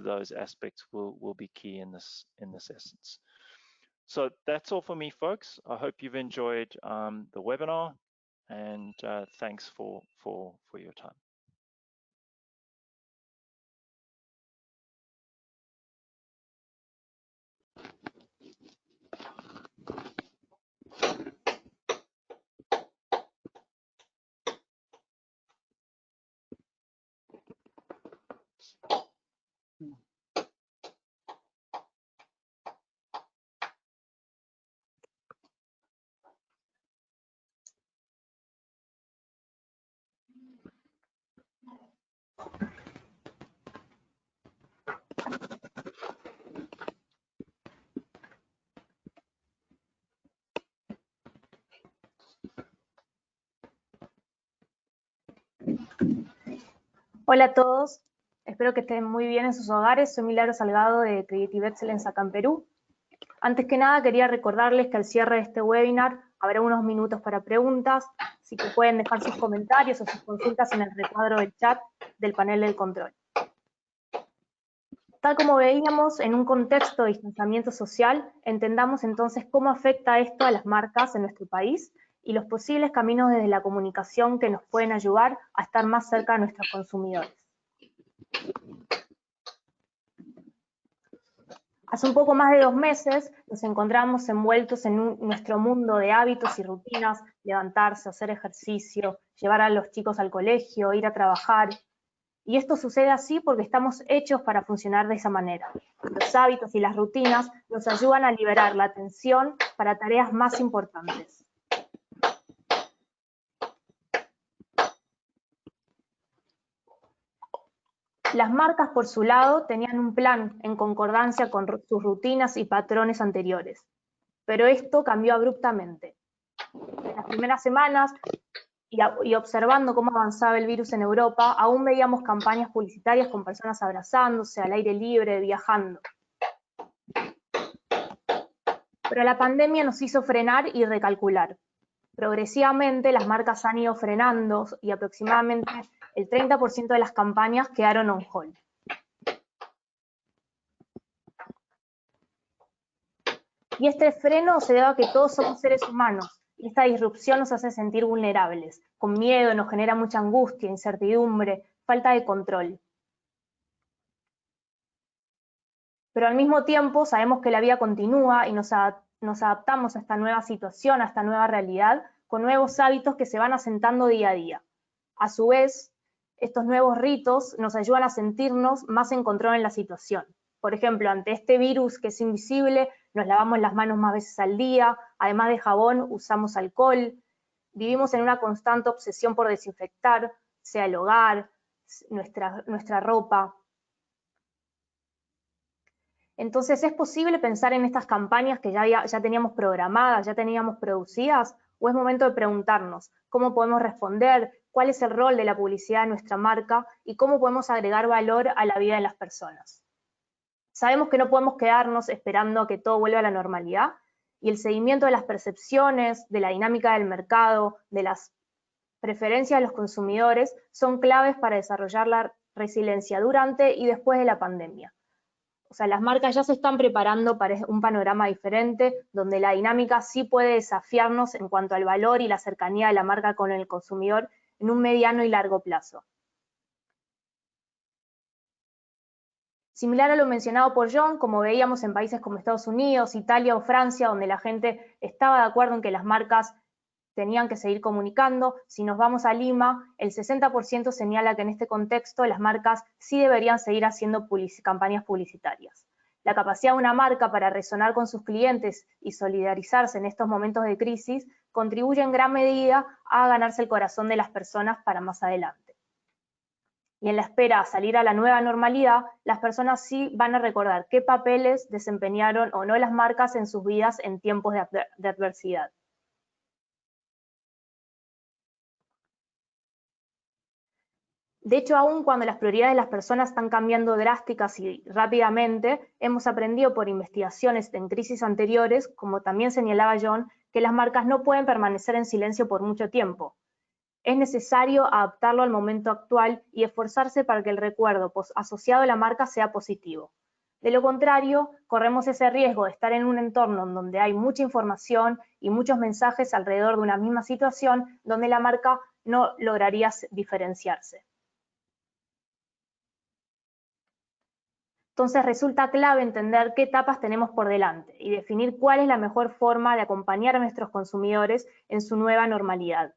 S4: those aspects will be key in this essence. So that's all for me, folks. I hope you've enjoyed the webinar, and thanks for your time.
S9: Hola a todos, espero que estén muy bien en sus hogares. Soy Milagros Salgado de Cultivate acá en Perú. Antes que nada quería recordarles que al cierre de este webinar habrá unos minutos para preguntas, así que pueden dejar sus comentarios o sus consultas en el recuadro del chat del panel del control. Tal como veíamos, en un contexto de distanciamiento social, entendamos entonces cómo afecta esto a las marcas en nuestro país y los posibles caminos desde la comunicación que nos pueden ayudar a estar más cerca de nuestros consumidores. Hace un poco más de 2 meses nos encontramos envueltos en nuestro mundo de hábitos y rutinas, levantarse, hacer ejercicio, llevar a los chicos al colegio, ir a trabajar. Y esto sucede así porque estamos hechos para funcionar de esa manera. Los hábitos y las rutinas nos ayudan a liberar la atención para tareas más importantes. Las marcas, por su lado, tenían un plan en concordancia con sus rutinas y patrones anteriores, pero esto cambió abruptamente. En las primeras semanas, y observando cómo avanzaba el virus en Europa, aún veíamos campañas publicitarias con personas abrazándose, al aire libre, viajando. Pero la pandemia nos hizo frenar y recalcular. Progresivamente las marcas han ido frenando y aproximadamente el 30% de las campañas quedaron on hold. Y este freno se debe a que todos somos seres humanos, y esta disrupción nos hace sentir vulnerables, con miedo, nos genera mucha angustia, incertidumbre, falta de control. Pero al mismo tiempo sabemos que la vida continúa y nos adaptamos a esta nueva situación, a esta nueva realidad, con nuevos hábitos que se van asentando día a día. A su vez, estos nuevos ritos nos ayudan a sentirnos más en control en la situación. Por ejemplo, ante este virus que es invisible, nos lavamos las manos más veces al día, además de jabón usamos alcohol, vivimos en una constante obsesión por desinfectar, sea el hogar, nuestra ropa. Entonces, ¿es posible pensar en estas campañas que ya teníamos programadas, ya teníamos producidas? ¿O es momento de preguntarnos cómo podemos responder, cuál es el rol de la publicidad de nuestra marca y cómo podemos agregar valor a la vida de las personas? Sabemos que no podemos quedarnos esperando a que todo vuelva a la normalidad, y el seguimiento de las percepciones, de la dinámica del mercado, de las preferencias de los consumidores son claves para desarrollar la resiliencia durante y después de la pandemia. O sea, las marcas ya se están preparando para un panorama diferente, donde la dinámica sí puede desafiarnos en cuanto al valor y la cercanía de la marca con el consumidor en un mediano y largo plazo. Similar a lo mencionado por John, como veíamos en países como Estados Unidos, Italia o Francia, donde la gente estaba de acuerdo en que las marcas tenían que seguir comunicando, si nos vamos a Lima, el 60% señala que en este contexto las marcas sí deberían seguir haciendo campañas publicitarias. La capacidad de una marca para resonar con sus clientes y solidarizarse en estos momentos de crisis contribuye en gran medida a ganarse el corazón de las personas para más adelante. Y en la espera a salir a la nueva normalidad, las personas sí van a recordar qué papeles desempeñaron o no las marcas en sus vidas en tiempos de adversidad. De hecho, aún cuando las prioridades de las personas están cambiando drásticas y rápidamente, hemos aprendido por investigaciones en crisis anteriores, como también señalaba John, que las marcas no pueden permanecer en silencio por mucho tiempo. Es necesario adaptarlo al momento actual y esforzarse para que el recuerdo asociado a la marca sea positivo. De lo contrario, corremos ese riesgo de estar en un entorno en donde hay mucha información y muchos mensajes alrededor de una misma situación, donde la marca no lograría diferenciarse. Entonces resulta clave entender qué etapas tenemos por delante y definir cuál es la mejor forma de acompañar a nuestros consumidores en su nueva normalidad.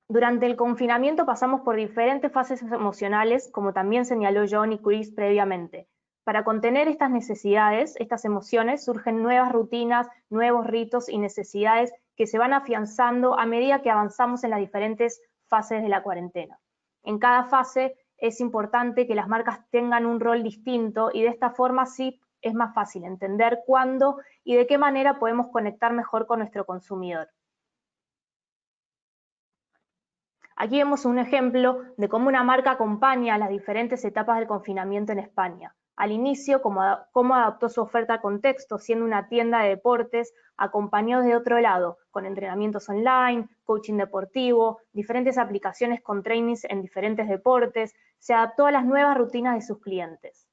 S9: Durante el confinamiento pasamos por diferentes fases emocionales, como también señaló John y Chris previamente. Para contener estas necesidades, estas emociones, surgen nuevas rutinas, nuevos ritos y necesidades que se van afianzando a medida que avanzamos en las diferentes fases de la cuarentena. En cada fase es importante que las marcas tengan un rol distinto y de esta forma sí es más fácil entender cuándo y de qué manera podemos conectar mejor con nuestro consumidor. Aquí vemos un ejemplo de cómo una marca acompaña las diferentes etapas del confinamiento en España. Al inicio, cómo adaptó su oferta al contexto, siendo una tienda de deportes, acompañó de otro lado, con entrenamientos online, coaching deportivo, diferentes aplicaciones con trainings en diferentes deportes, se adaptó a las nuevas rutinas de sus clientes.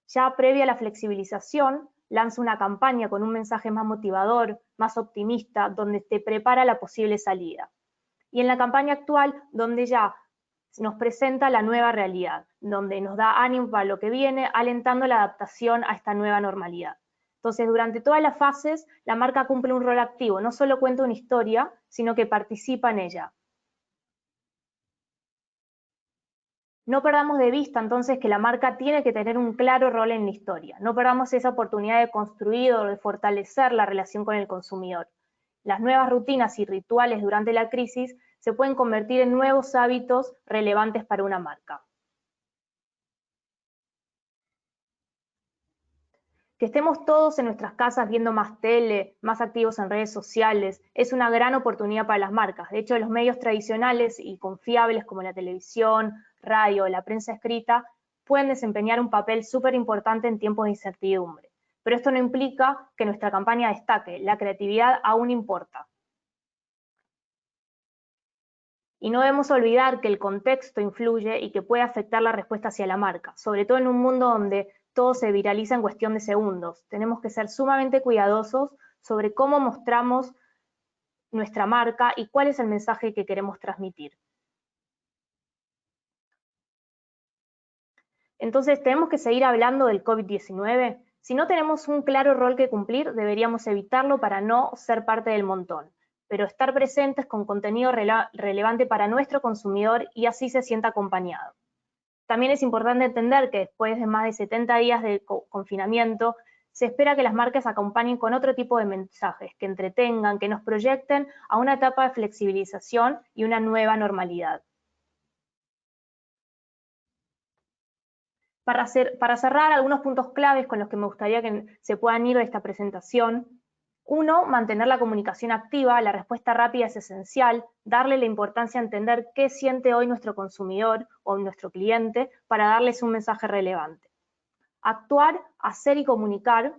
S9: Ya previa a la flexibilización, lanza una campaña con un mensaje más motivador, más optimista, donde te prepara la posible salida. Y en la campaña actual, donde ya nos presenta la nueva realidad, donde nos da ánimo para lo que viene, alentando la adaptación a esta nueva normalidad. Entonces, durante todas las fases, la marca cumple un rol activo, no solo cuenta una historia, sino que participa en ella. No perdamos de vista entonces que la marca tiene que tener un claro rol en la historia. No perdamos esa oportunidad de construir o de fortalecer la relación con el consumidor. Las nuevas rutinas y rituales durante la crisis se pueden convertir en nuevos hábitos relevantes para una marca. Que estemos todos en nuestras casas viendo más tele, más activos en redes sociales, es una gran oportunidad para las marcas. De hecho, los medios tradicionales y confiables como la televisión, radio, la prensa escrita, pueden desempeñar un papel súper importante en tiempos de incertidumbre. Pero esto no implica que nuestra campaña destaque, la creatividad aún importa. Y no debemos olvidar que el contexto influye y que puede afectar la respuesta hacia la marca, sobre todo en un mundo donde todo se viraliza en cuestión de segundos. Tenemos que ser sumamente cuidadosos sobre cómo mostramos nuestra marca y cuál es el mensaje que queremos transmitir. Entonces, ¿tenemos que seguir hablando del COVID-19? Si no tenemos un claro rol que cumplir, deberíamos evitarlo para no ser parte del montón, pero estar presentes con contenido relevante para nuestro consumidor y así se sienta acompañado. También es importante entender que después de más de 70 días de confinamiento, se espera que las marcas acompañen con otro tipo de mensajes, que entretengan, que nos proyecten a una etapa de flexibilización y una nueva normalidad. Para cerrar, algunos puntos claves con los que me gustaría que se puedan ir de esta presentación. 1, mantener la comunicación activa, la respuesta rápida es esencial, darle la importancia a entender qué siente hoy nuestro consumidor o nuestro cliente para darles un mensaje relevante. Actuar, hacer y comunicar.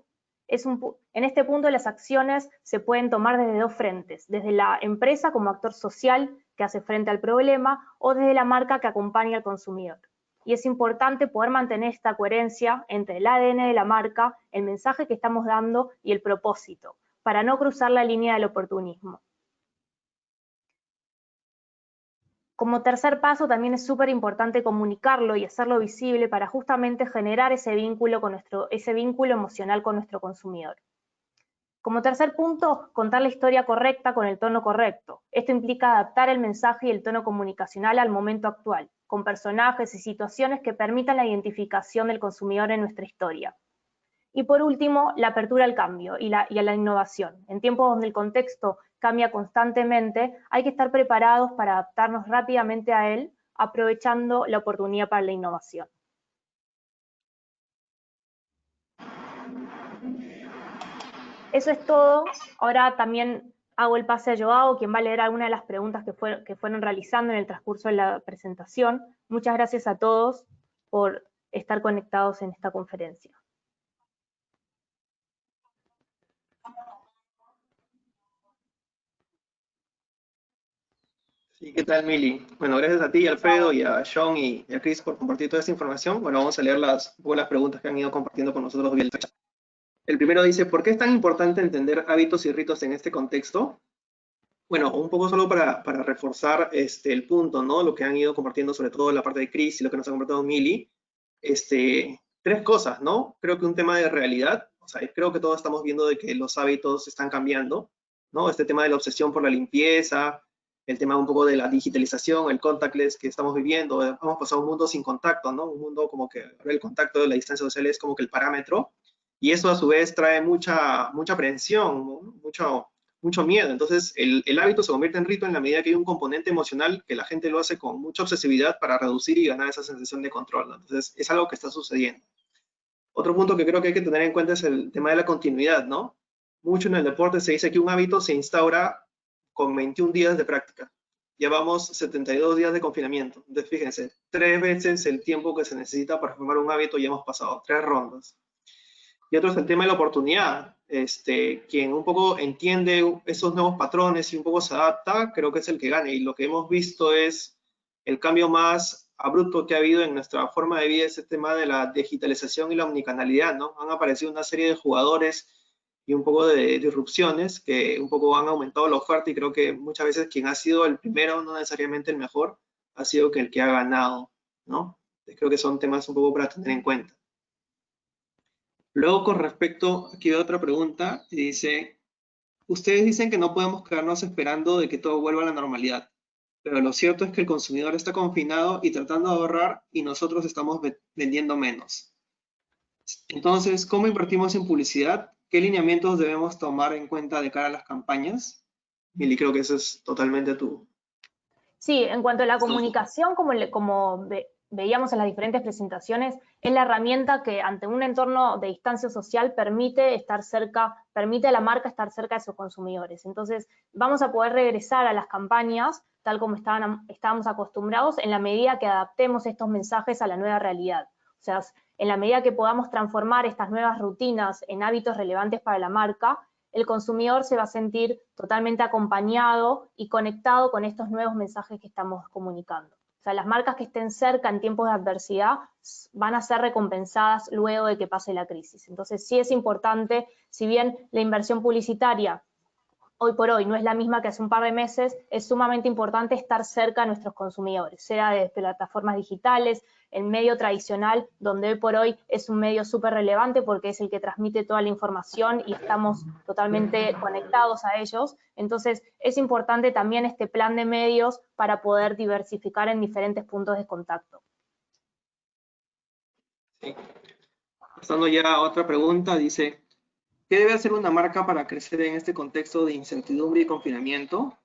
S9: En este punto las acciones se pueden tomar desde dos frentes, desde la empresa como actor social que hace frente al problema o desde la marca que acompaña al consumidor. Y es importante poder mantener esta coherencia entre el ADN de la marca, el mensaje que estamos dando y el propósito, para no cruzar la línea del oportunismo. Como tercer paso, también es súper importante comunicarlo y hacerlo visible para justamente generar ese vínculo emocional con nuestro consumidor. Como tercer punto, contar la historia correcta con el tono correcto. Esto implica adaptar el mensaje y el tono comunicacional al momento actual, con personajes y situaciones que permitan la identificación del consumidor en nuestra historia. Y por último, la apertura al cambio y a la innovación. En tiempos donde el contexto cambia constantemente, hay que estar preparados para adaptarnos rápidamente a él, aprovechando la oportunidad para la innovación. Eso es todo. Ahora también hago el pase a Joao, quien va a leer algunas de las preguntas que fueron realizando en el transcurso de la presentación. Muchas gracias a todos por estar conectados en esta conferencia.
S1: Sí, ¿qué tal, Mili? Bueno, gracias a ti, Alfredo, y a Shaun y a Chris por compartir toda esta información. Bueno, vamos a leer las preguntas que han ido compartiendo con nosotros vía el chat. El primero dice, ¿por qué es tan importante entender hábitos y ritos en este contexto? Bueno, un poco solo para reforzar el punto, ¿no? Lo que han ido compartiendo, sobre todo la parte de Chris y lo que nos ha compartido Mili. Tres cosas, ¿no? Creo que un tema de realidad, o sea, creo que todos estamos viendo de que los hábitos están cambiando, ¿no? Este tema de la obsesión por la limpieza, el tema un poco de la digitalización, el contactless que estamos viviendo, hemos pasado a un mundo sin contacto, ¿no? Un mundo como que ahora el contacto de la distancia social es como que el parámetro, y eso a su vez trae mucha aprensión, ¿no? mucho miedo. Entonces el hábito se convierte en rito en la medida que hay un componente emocional que la gente lo hace con mucha obsesividad para reducir y ganar esa sensación de control, ¿no? Entonces es algo que está sucediendo. Otro punto que creo que hay que tener en cuenta es el tema de la continuidad, ¿no? Mucho en el deporte se dice que un hábito se instaura con 21 días de práctica. Llevamos 72 días de confinamiento. Entonces, fíjense, 3 veces el tiempo que se necesita para formar un hábito y hemos pasado 3 rondas. Y otro es el tema de la oportunidad. Quien un poco entiende esos nuevos patrones y un poco se adapta, creo que es el que gana. Y lo que hemos visto es el cambio más abrupto que ha habido en nuestra forma de vida, ese tema de la digitalización y la omnicanalidad, ¿no? Han aparecido una serie de jugadores y un poco de disrupciones que un poco han aumentado la oferta y creo que muchas veces quien ha sido el primero, no necesariamente el mejor, ha sido que el que ha ganado, ¿no? Creo que son temas un poco para tener en cuenta. Luego, con respecto, aquí veo otra pregunta, y dice, ustedes dicen que no podemos quedarnos esperando de que todo vuelva a la normalidad, pero lo cierto es que el consumidor está confinado y tratando de ahorrar y nosotros estamos vendiendo menos. Entonces, ¿cómo invertimos en publicidad? ¿Qué lineamientos debemos tomar en cuenta de cara a las campañas? Mili, creo que eso es totalmente tu...
S9: Sí, en cuanto a la comunicación, como veíamos en las diferentes presentaciones, es la herramienta que ante un entorno de distancia social permite a la marca estar cerca de sus consumidores. Entonces, vamos a poder regresar a las campañas tal como estábamos acostumbrados en la medida que adaptemos estos mensajes a la nueva realidad. O sea, en la medida que podamos transformar estas nuevas rutinas en hábitos relevantes para la marca, el consumidor se va a sentir totalmente acompañado y conectado con estos nuevos mensajes que estamos comunicando. O sea, las marcas que estén cerca en tiempos de adversidad van a ser recompensadas luego de que pase la crisis. Entonces, sí es importante, si bien la inversión publicitaria hoy por hoy no es la misma que hace un par de meses, es sumamente importante estar cerca de nuestros consumidores, sea de plataformas digitales, el medio tradicional, donde hoy por hoy es un medio súper relevante porque es el que transmite toda la información y estamos totalmente conectados a ellos. Entonces, es importante también este plan de medios para poder diversificar en diferentes puntos de contacto.
S1: Sí. Pasando ya a otra pregunta, dice, ¿qué debe hacer una marca para crecer en este contexto de incertidumbre y confinamiento?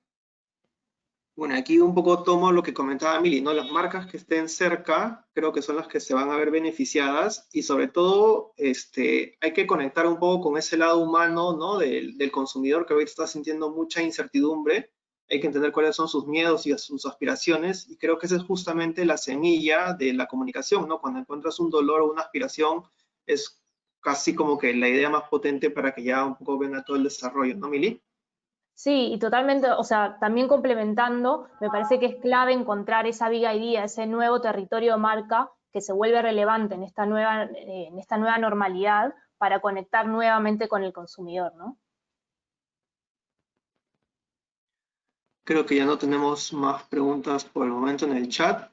S1: Bueno, aquí un poco tomo lo que comentaba Mili, ¿no? Las marcas que estén cerca creo que son las que se van a ver beneficiadas y sobre todo hay que conectar un poco con ese lado humano, ¿no? del consumidor que ahorita está sintiendo mucha incertidumbre. Hay que entender cuáles son sus miedos y sus aspiraciones y creo que esa es justamente la semilla de la comunicación, ¿no? Cuando encuentras un dolor o una aspiración es casi como que la idea más potente para que ya un poco venga todo el desarrollo, ¿no, Mili?
S9: Sí, y totalmente, o sea, también complementando, me parece que es clave encontrar esa big idea, ese nuevo territorio de marca que se vuelve relevante en esta nueva normalidad para conectar nuevamente con el consumidor, ¿no?
S1: Creo que ya no tenemos más preguntas por el momento en el chat.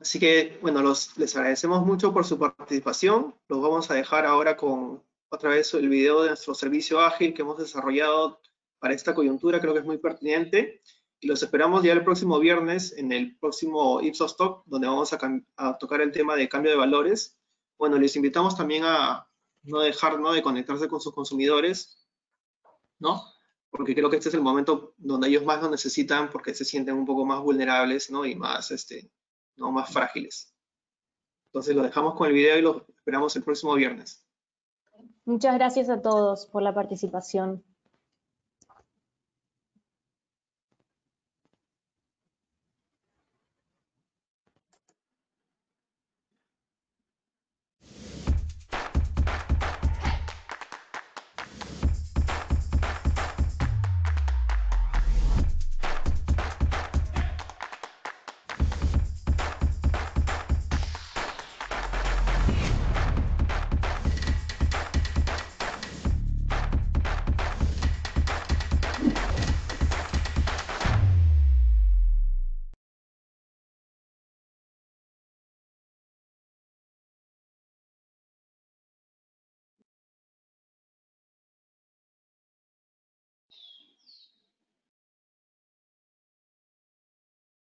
S1: Así que, bueno, les agradecemos mucho por su participación. Los vamos a dejar ahora con otra vez el video de nuestro servicio ágil que hemos desarrollado para esta coyuntura. Creo que es muy pertinente. Y los esperamos ya el próximo viernes en el próximo Ipsos Talk, donde vamos a tocar el tema de cambio de valores. Bueno, les invitamos también a no dejar, ¿no?, de conectarse con sus consumidores, ¿no? Porque creo que este es el momento donde ellos más lo necesitan porque se sienten un poco más vulnerables, ¿no? Y más, ¿no?, más frágiles. Entonces lo dejamos con el video y lo esperamos el próximo viernes.
S9: Muchas gracias a todos por la participación.